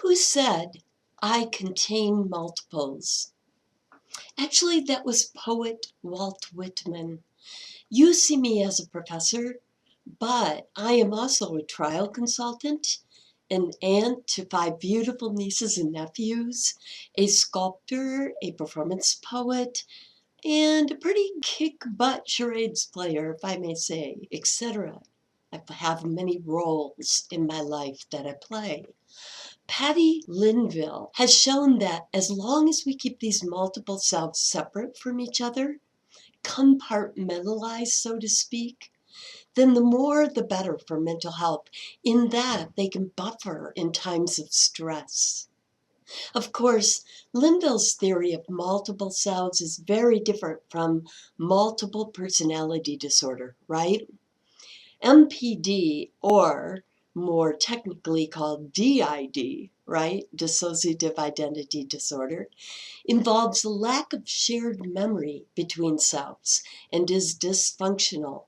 Who said, "I contain multiples"? Actually, that was poet Walt Whitman. You see me as a professor, but I am also a trial consultant, an aunt to 5 beautiful nieces and nephews, a sculptor, a performance poet, and a pretty kick-butt charades player, if I may say, etc. I have many roles in my life that I play. Patty Linville has shown that as long as we keep these multiple selves separate from each other, compartmentalized, so to speak, then the more the better for mental health, in that they can buffer in times of stress. Of course, Linville's theory of multiple selves is very different from multiple personality disorder, right? MPD, or more technically called DID, right? Dissociative identity disorder, involves a lack of shared memory between selves and is dysfunctional.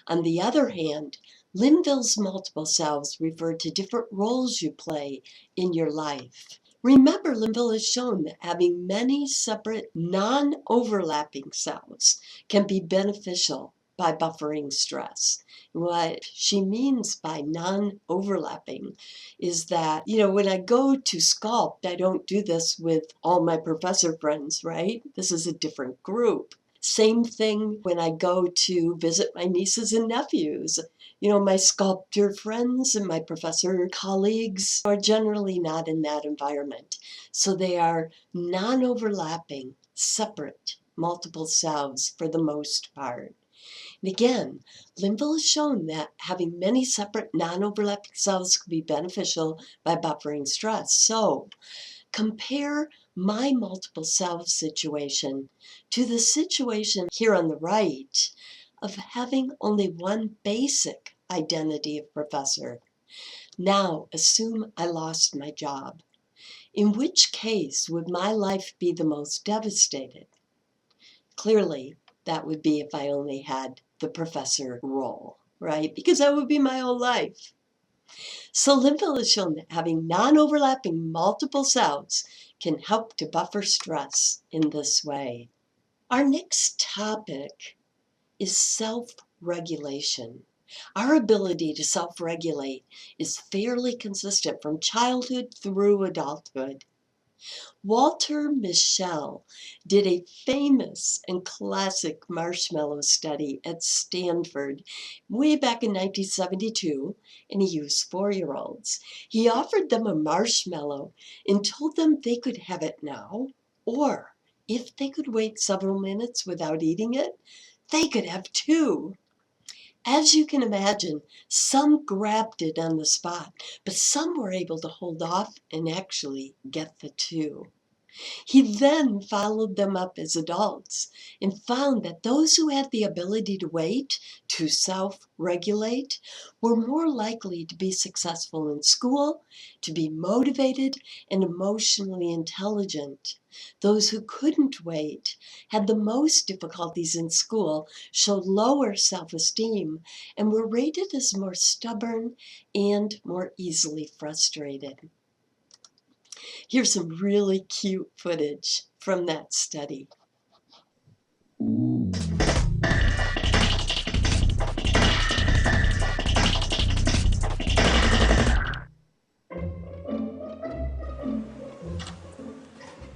On the other hand, Linville's multiple selves refer to different roles you play in your life. Remember, Linville has shown that having many separate, non-overlapping selves can be beneficial by buffering stress. What she means by non-overlapping is that, when I go to sculpt, I don't do this with all my professor friends, right? This is a different group. Same thing when I go to visit my nieces and nephews. My sculptor friends and my professor colleagues are generally not in that environment. So they are non-overlapping, separate, multiple selves for the most part. And again, Linville has shown that having many separate non-overlapping selves can be beneficial by buffering stress. So compare my multiple self situation to the situation here on the right of having only one basic identity of professor. Now, assume I lost my job. In which case would my life be the most devastated? Clearly, that would be if I only had the professor role, right? Because that would be my whole life. So Linville has shown that having non-overlapping multiple selves can help to buffer stress in this way. Our next topic is self-regulation. Our ability to self-regulate is fairly consistent from childhood through adulthood. Walter Mischel did a famous and classic marshmallow study at Stanford way back in 1972, and he used 4-year-olds. He offered them a marshmallow and told them they could have it now, or if they could wait several minutes without eating it, they could have 2. As you can imagine, some grabbed it on the spot, but some were able to hold off and actually get the 2. He then followed them up as adults and found that those who had the ability to wait, to self-regulate, were more likely to be successful in school, to be motivated and emotionally intelligent. Those who couldn't wait, had the most difficulties in school, showed lower self-esteem, and were rated as more stubborn and more easily frustrated. Here's some really cute footage from that study.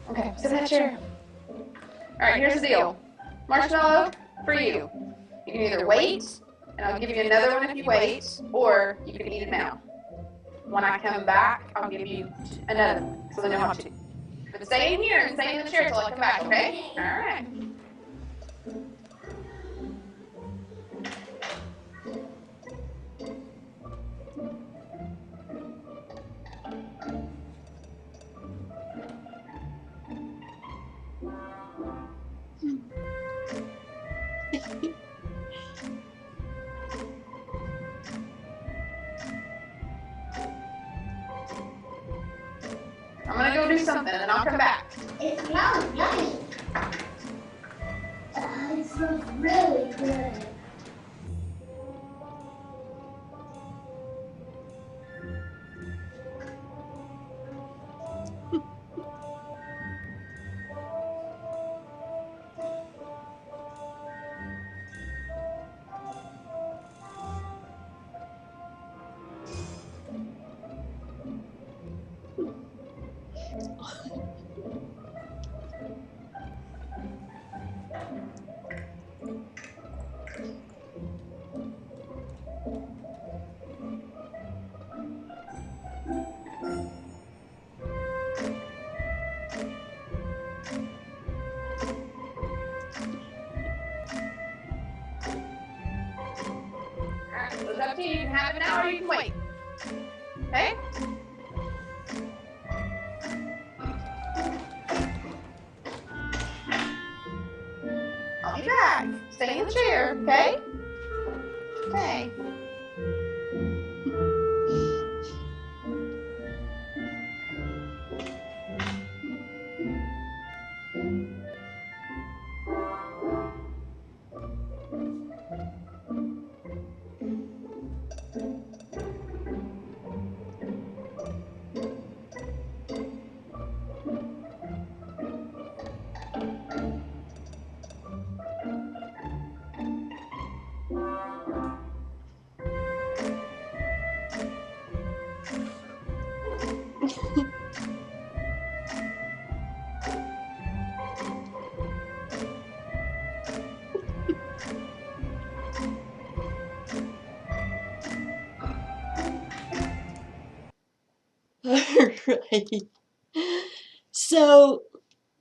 Okay, sit in that chair. Alright, here's the deal. Marshmallow, for you. You can either wait, and I'll give you another one if you wait, or you can eat it now. When I come back, I'll give you another one, so then you'll have 2. But stay in here and stay in the chair till I come back, okay? Alright. I'm gonna go do something and I'll come back. It smells yummy. It smells really good. have it now or you can wait. Okay? I'll be back. Stay in the chair, okay? Okay. Right. So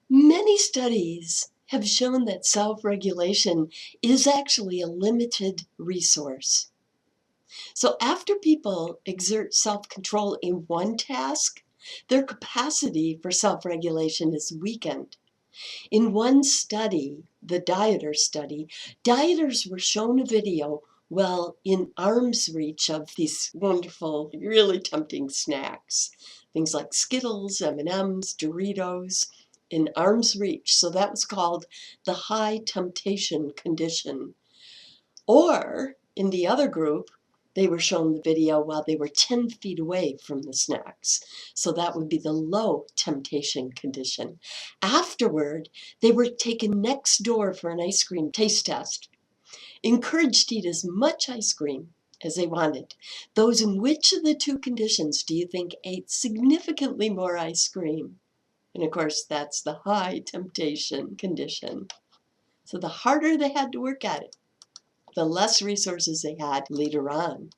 many studies have shown that self-regulation is actually a limited resource. So after people exert self-control in one task, their capacity for self-regulation is weakened. In one study, the dieter study, dieters were shown a video well in arm's reach of these wonderful, really tempting snacks. Things like Skittles, M&Ms, Doritos, in arm's reach. So that was called the high temptation condition. Or in the other group, they were shown the video while they were 10 feet away from the snacks. So that would be the low temptation condition. Afterward, they were taken next door for an ice cream taste test. Encouraged to eat as much ice cream as they wanted. Those in which of the two conditions do you think ate significantly more ice cream? And of course, that's the high temptation condition. So the harder they had to work at it, the less resources they had later on.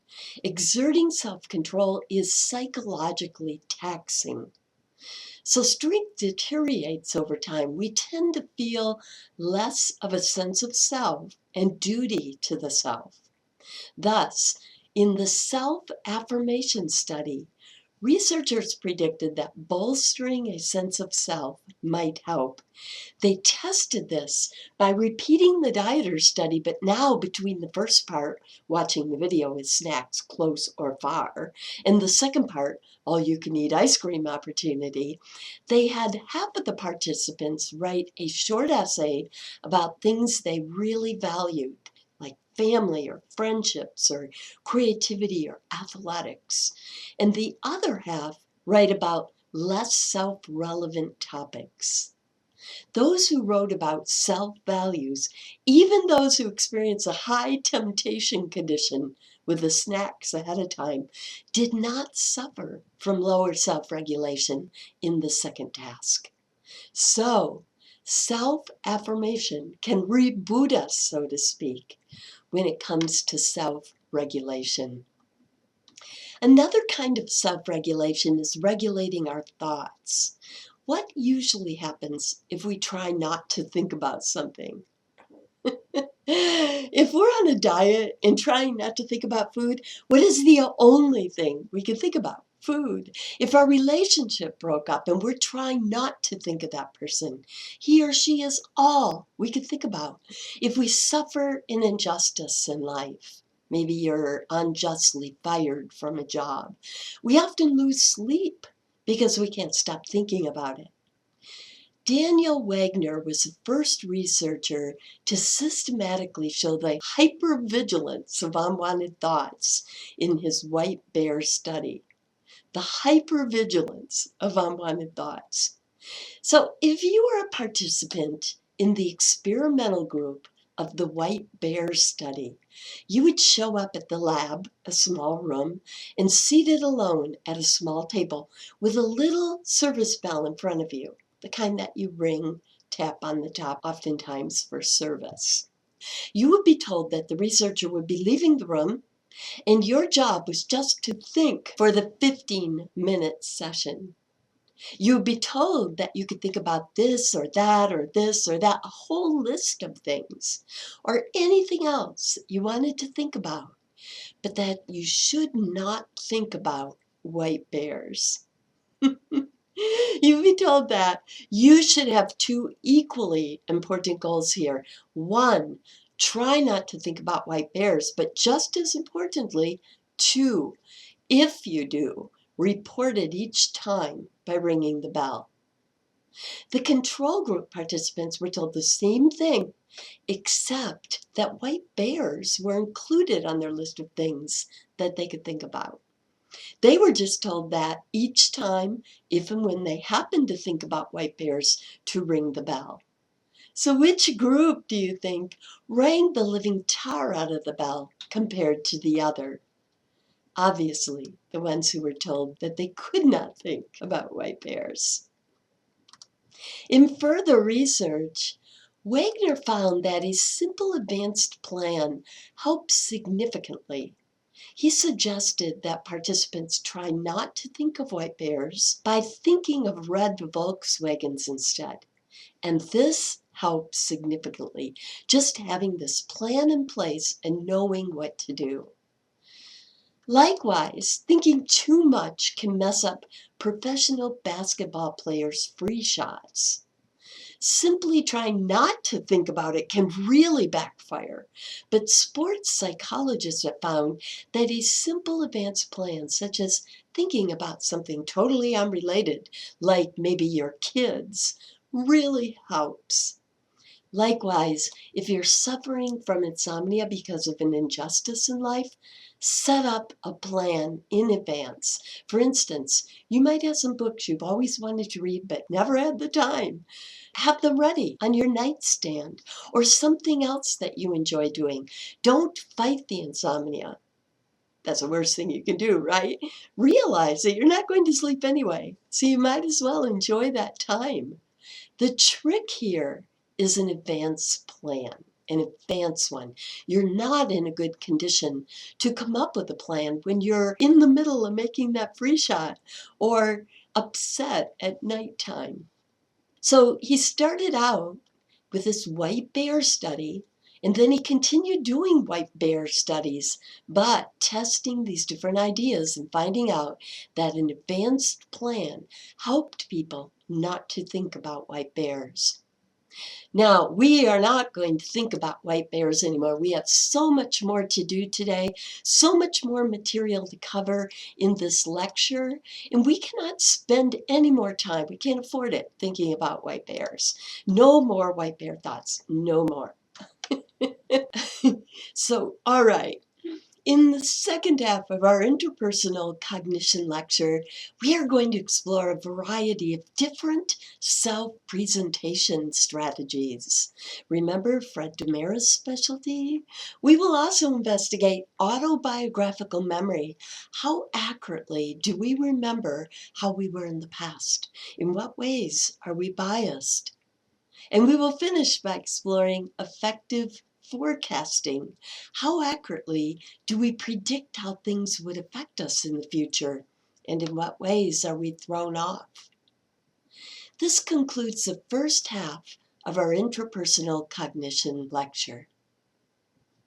Exerting self-control is psychologically taxing. So strength deteriorates over time. We tend to feel less of a sense of self and duty to the self. Thus, in the self-affirmation study, researchers predicted that bolstering a sense of self might help. They tested this by repeating the dieter study, but now between the first part, watching the video with snacks close or far, and the second part, all you can eat ice cream opportunity, they had half of the participants write a short essay about things they really valued, like family or friendships or creativity or athletics. And the other half write about less self-relevant topics. Those who wrote about self-values, even those who experience a high temptation condition with the snacks ahead of time, did not suffer from lower self-regulation in the second task. So, self-affirmation can reboot us, so to speak, when it comes to self-regulation. Another kind of self-regulation is regulating our thoughts. What usually happens if we try not to think about something? If we're on a diet and trying not to think about food, what is the only thing we can think about? Food. If our relationship broke up and we're trying not to think of that person, he or she is all we can think about. If we suffer an injustice in life, maybe you're unjustly fired from a job, we often lose sleep because we can't stop thinking about it. Daniel Wagner was the first researcher to systematically show the hypervigilance of unwanted thoughts in his white bear study. The hypervigilance of unwanted thoughts. So if you were a participant in the experimental group of the white bear study, you would show up at the lab, a small room, and seated alone at a small table with a little service bell in front of you, the kind that you ring, tap on the top, oftentimes for service. You would be told that the researcher would be leaving the room, and your job was just to think for the 15-minute session. You would be told that you could think about this or that or this or that, a whole list of things, or anything else you wanted to think about. but that you should not think about white bears. You've been told that you should have two equally important goals here. One, try not to think about white bears, but just as importantly, two, if you do, report it each time by ringing the bell. The control group participants were told the same thing, except that white bears were included on their list of things that they could think about. They were just told that each time, if and when they happened to think about white bears, to ring the bell. So which group do you think rang the living tar out of the bell compared to the other? Obviously, the ones who were told that they could not think about white bears. In further research, Wagner found that a simple advanced plan helps significantly. He suggested that participants try not to think of white bears by thinking of red Volkswagens instead. And this helps significantly, just having this plan in place and knowing what to do. Likewise, thinking too much can mess up professional basketball players' free shots. Simply trying not to think about it can really backfire. But sports psychologists have found that a simple advanced plan, such as thinking about something totally unrelated, like maybe your kids, really helps. Likewise, if you're suffering from insomnia because of an injustice in life, set up a plan in advance. For instance, you might have some books you've always wanted to read but never had the time. Have them ready on your nightstand or something else that you enjoy doing. Don't fight the insomnia. That's the worst thing you can do, right? Realize that you're not going to sleep anyway, so you might as well enjoy that time. The trick here is an advanced plan, an advanced one. You're not in a good condition to come up with a plan when you're in the middle of making that free shot or upset at nighttime. So he started out with this white bear study, and then he continued doing white bear studies, but testing these different ideas and finding out that an advanced plan helped people not to think about white bears. Now, we are not going to think about white bears anymore. We have so much more to do today, so much more material to cover in this lecture, and we cannot spend any more time, we can't afford it, thinking about white bears. No more white bear thoughts, no more. So, all right. In the second half of our interpersonal cognition lecture, we are going to explore a variety of different self-presentation strategies. Remember Fred Dumera's specialty? We will also investigate autobiographical memory. How accurately do we remember how we were in the past? In what ways are we biased? And we will finish by exploring effective forecasting. How accurately do we predict how things would affect us in the future? And in what ways are we thrown off? This concludes the first half of our interpersonal cognition lecture.